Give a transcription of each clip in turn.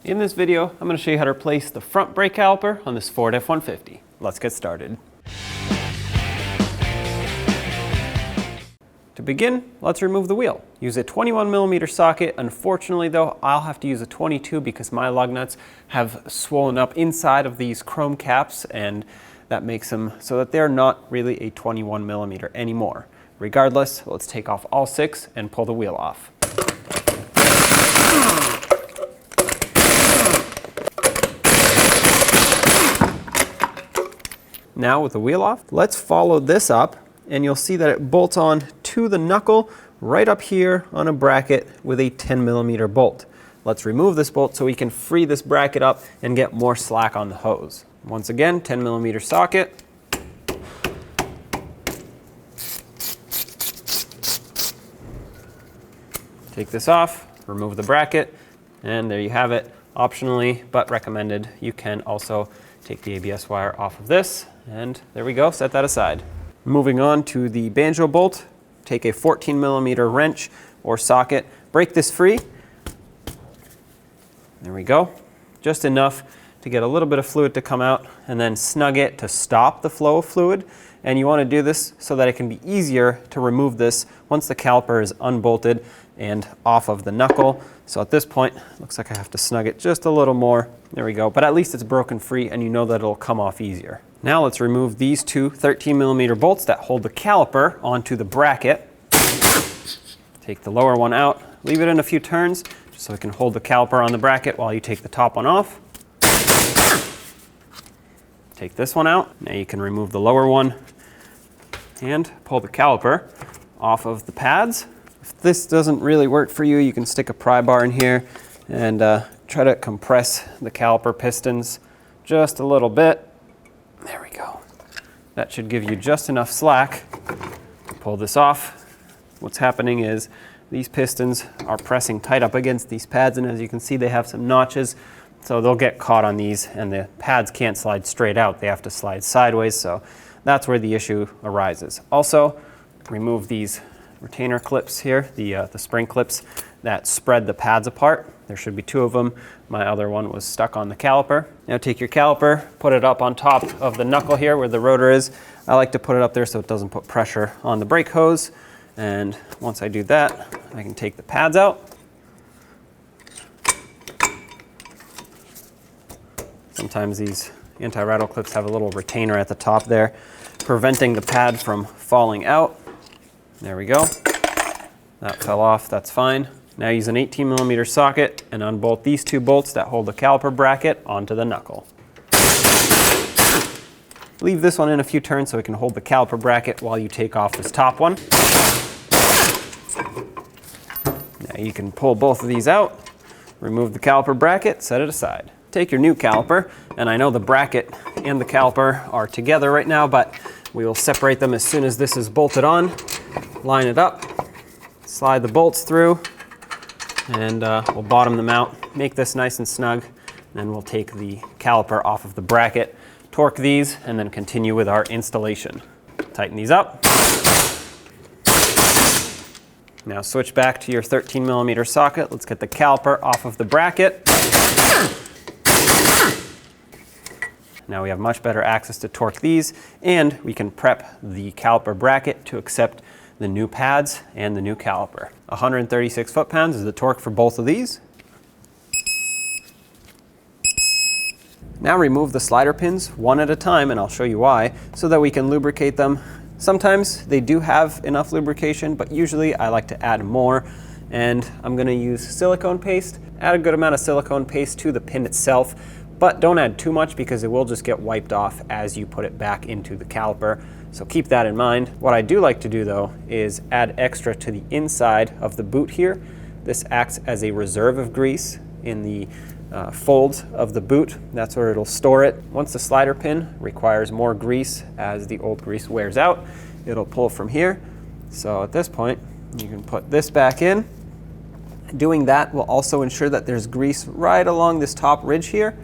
In this video, I'm going to show you how to replace the front brake caliper on this Ford F-150. Let's get started. To begin, let's remove the wheel. Use a 21mm socket. Unfortunately though, I'll have to use a 22 because my lug nuts have swollen up inside of these chrome caps, and that makes them so that they're not really a 21mm anymore. Regardless, let's take off all 6 and pull the wheel off. Now with the wheel off, let's follow this up, and you'll see that it bolts on to the knuckle right up here on a bracket with a 10mm bolt. Let's remove this bolt so we can free this bracket up and get more slack on the hose. Once again, 10mm socket. Take this off, remove the bracket, and there you have it. Optionally, but recommended, you can also take the ABS wire off of this, and there we go, set that aside. Moving on to the banjo bolt, take a 14mm wrench or socket, break this free. There we go, just enough to get a little bit of fluid to come out, and then snug it to stop the flow of fluid. And you want to do this so that it can be easier to remove this once the caliper is unbolted and off of the knuckle. So at this point, looks like I have to snug it just a little more. There we go, but at least it's broken free and you know that it'll come off easier. Now let's remove these two 13mm bolts that hold the caliper onto the bracket. Take the lower one out, leave it in a few turns just so it can hold the caliper on the bracket while you take the top one off. Take this one out. Now you can remove the lower one and pull the caliper off of the pads. If this doesn't really work for you, you can stick a pry bar in here and try to compress the caliper pistons just a little bit. There we go. That should give you just enough slack. Pull this off. What's happening is these pistons are pressing tight up against these pads, and as you can see, they have some notches. So they'll get caught on these, and the pads can't slide straight out. They have to slide sideways, so that's where the issue arises. Also, remove these retainer clips here, the spring clips that spread the pads apart. There should be 2 of them. My other one was stuck on the caliper. Now take your caliper, put it up on top of the knuckle here where the rotor is. I like to put it up there so it doesn't put pressure on the brake hose. And once I do that, I can take the pads out. Sometimes these anti-rattle clips have a little retainer at the top there, preventing the pad from falling out. There we go. That fell off, that's fine. Now use an 18mm socket and unbolt these 2 bolts that hold the caliper bracket onto the knuckle. Leave this one in a few turns so it can hold the caliper bracket while you take off this top one. Now you can pull both of these out, remove the caliper bracket, set it aside. Take your new caliper, and I know the bracket and the caliper are together right now, but we will separate them as soon as this is bolted on. Line it up, slide the bolts through, and we'll bottom them out. Make this nice and snug, and then we'll take the caliper off of the bracket, torque these, and then continue with our installation. Tighten these up. Now switch back to your 13mm socket. Let's get the caliper off of the bracket. Now we have much better access to torque these, and we can prep the caliper bracket to accept the new pads and the new caliper. 136 foot-pounds is the torque for both of these. Now remove the slider pins one at a time, and I'll show you why, so that we can lubricate them. Sometimes they do have enough lubrication, but usually I like to add more, and I'm going to use silicone paste. Add a good amount of silicone paste to the pin itself, but don't add too much because it will just get wiped off as you put it back into the caliper. So keep that in mind. What I do like to do though is add extra to the inside of the boot here. This acts as a reserve of grease in the folds of the boot. That's where it'll store it. Once the slider pin requires more grease as the old grease wears out, it'll pull from here. So at this point, you can put this back in. Doing that will also ensure that there's grease right along this top ridge here.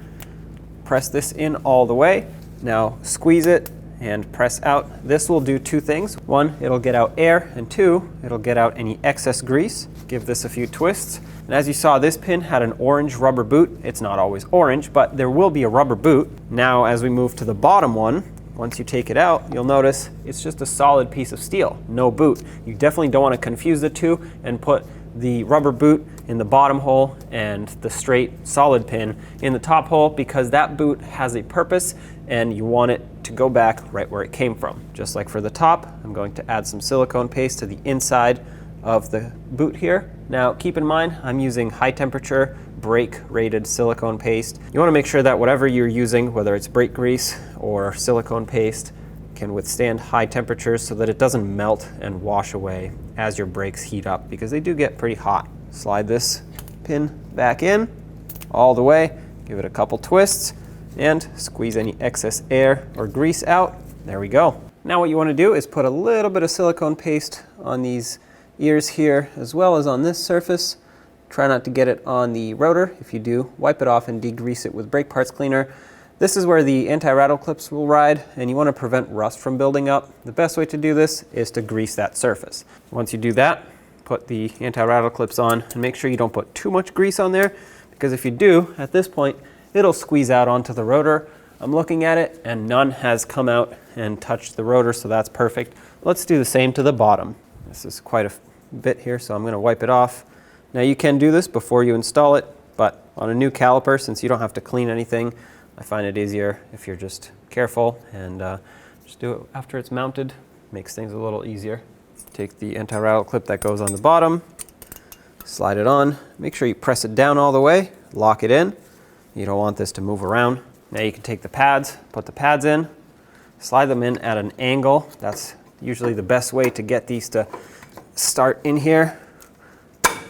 Press this in all the way. Now squeeze it and press out. This will do two things. One, it'll get out air, and two, it'll get out any excess grease. Give this a few twists. And as you saw, this pin had an orange rubber boot. It's not always orange, but there will be a rubber boot. Now, as we move to the bottom one, once you take it out, you'll notice it's just a solid piece of steel, no boot. You definitely don't want to confuse the two and put the rubber boot in the bottom hole and the straight solid pin in the top hole, because that boot has a purpose and you want it to go back right where it came from. Just like for the top, I'm going to add some silicone paste to the inside of the boot here. Now keep in mind, I'm using high temperature brake rated silicone paste. You want to make sure that whatever you're using, whether it's brake grease or silicone paste, can withstand high temperatures so that it doesn't melt and wash away as your brakes heat up, because they do get pretty hot. Slide this pin back in all the way, give it a couple twists, and squeeze any excess air or grease out. There we go. Now what you want to do is put a little bit of silicone paste on these ears here as well as on this surface. Try not to get it on the rotor. If you do, wipe it off and degrease it with brake parts cleaner. This is where the anti-rattle clips will ride, and you want to prevent rust from building up. The best way to do this is to grease that surface. Once you do that, put the anti-rattle clips on and make sure you don't put too much grease on there, because if you do, at this point, it'll squeeze out onto the rotor. I'm looking at it and none has come out and touched the rotor, so that's perfect. Let's do the same to the bottom. This is quite a bit here, so I'm going to wipe it off. Now you can do this before you install it, but on a new caliper, since you don't have to clean anything, I find it easier if you're just careful and just do it after it's mounted. Makes things a little easier. Take the anti-rattle clip that goes on the bottom, slide it on. Make sure you press it down all the way, lock it in. You don't want this to move around. Now you can take the pads, put the pads in, slide them in at an angle. That's usually the best way to get these to start in here.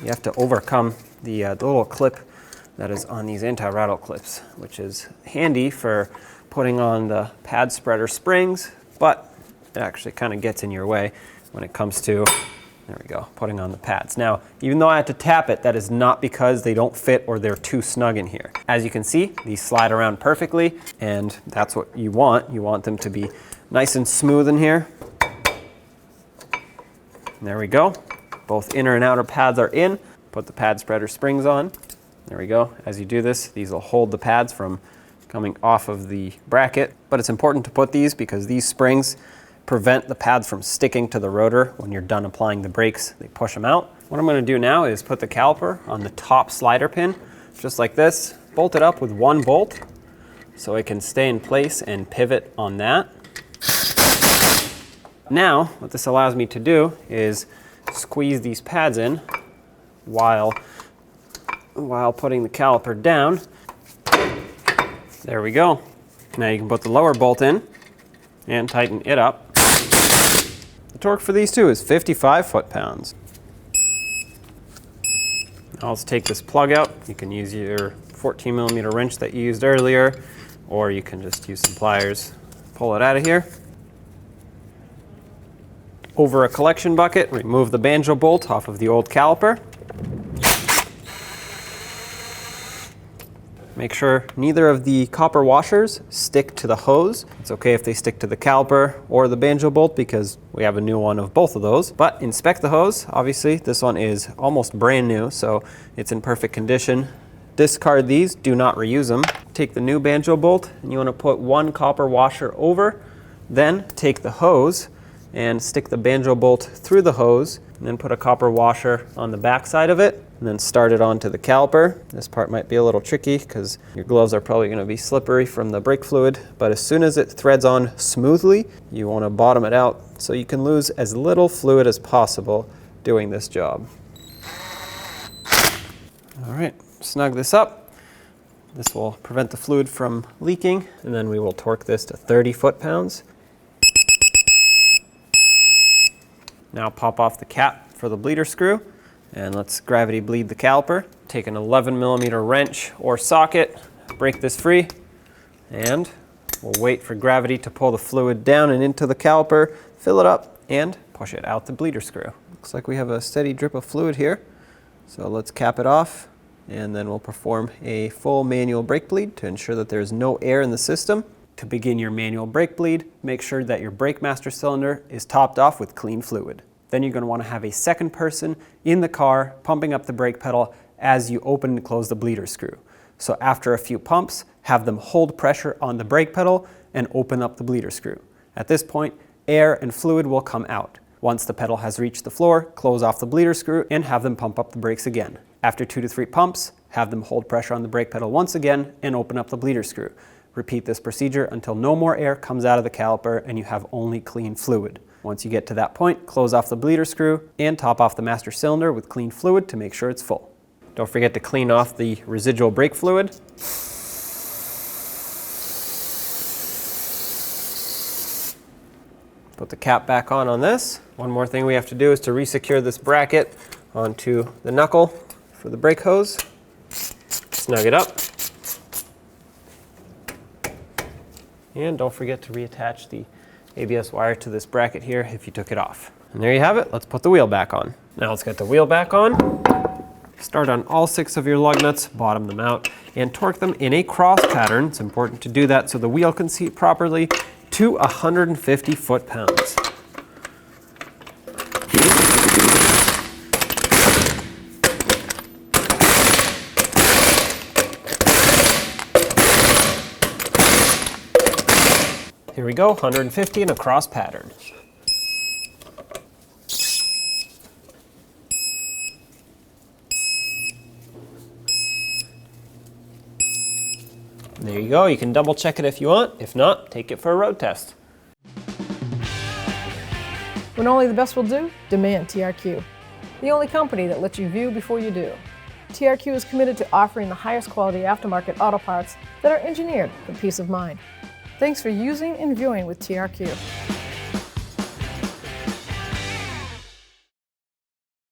You have to overcome the little clip that is on these anti-rattle clips, which is handy for putting on the pad spreader springs, but it actually kind of gets in your way when it comes to, there we go, putting on the pads. Now, even though I had to tap it, that is not because they don't fit or they're too snug in here. As you can see, these slide around perfectly, and that's what you want. You want them to be nice and smooth in here. There we go. Both inner and outer pads are in. Put the pad spreader springs on. There we go. As you do this, these will hold the pads from coming off of the bracket. But it's important to put these because these springs prevent the pads from sticking to the rotor when you're done applying the brakes. They push them out. What I'm going to do now is put the caliper on the top slider pin, just like this. Bolt it up with one bolt so it can stay in place and pivot on that. Now, what this allows me to do is squeeze these pads in while putting the caliper down. There we go. Now you can put the lower bolt in and tighten it up. The torque for these two is 55 foot-pounds. Now let's take this plug out. You can use your 14mm wrench that you used earlier, or you can just use some pliers. Pull it out of here. Over a collection bucket, remove the banjo bolt off of the old caliper. Make sure neither of the copper washers stick to the hose. It's okay if they stick to the caliper or the banjo bolt because we have a new one of both of those. But inspect the hose. Obviously, this one is almost brand new, so it's in perfect condition. Discard these, do not reuse them. Take the new banjo bolt and you want to put one copper washer over. Then take the hose and stick the banjo bolt through the hose, and then put a copper washer on the back side of it, and then start it onto the caliper. This part might be a little tricky because your gloves are probably going to be slippery from the brake fluid, but as soon as it threads on smoothly, you want to bottom it out so you can lose as little fluid as possible doing this job. All right, snug this up. This will prevent the fluid from leaking, and then we will torque this to 30 foot-pounds. Now pop off the cap for the bleeder screw, and let's gravity bleed the caliper. Take an 11mm wrench or socket, break this free, and we'll wait for gravity to pull the fluid down and into the caliper, fill it up, and push it out the bleeder screw. Looks like we have a steady drip of fluid here, so let's cap it off, and then we'll perform a full manual brake bleed to ensure that there's no air in the system. To begin your manual brake bleed, make sure that your brake master cylinder is topped off with clean fluid. Then you're going to want to have a second person in the car pumping up the brake pedal as you open and close the bleeder screw. So after a few pumps, have them hold pressure on the brake pedal and open up the bleeder screw. At this point, air and fluid will come out. Once the pedal has reached the floor, close off the bleeder screw and have them pump up the brakes again. After 2 to 3 pumps, have them hold pressure on the brake pedal once again and open up the bleeder screw. Repeat this procedure until no more air comes out of the caliper and you have only clean fluid. Once you get to that point, close off the bleeder screw and top off the master cylinder with clean fluid to make sure it's full. Don't forget to clean off the residual brake fluid. Put the cap back on this. One more thing we have to do is to resecure this bracket onto the knuckle for the brake hose. Snug it up. And don't forget to reattach the ABS wire to this bracket here if you took it off. And there you have it. Let's put the wheel back on. Now let's get the wheel back on. Start on all 6 of your lug nuts, bottom them out, and torque them in a cross pattern. It's important to do that so the wheel can seat properly to 150 foot-pounds. Here we go, 150 in a cross pattern. There you go, you can double check it if you want. If not, take it for a road test. When only the best will do, demand TRQ. The only company that lets you view before you do. TRQ is committed to offering the highest quality aftermarket auto parts that are engineered for peace of mind. Thanks for using and viewing with TRQ.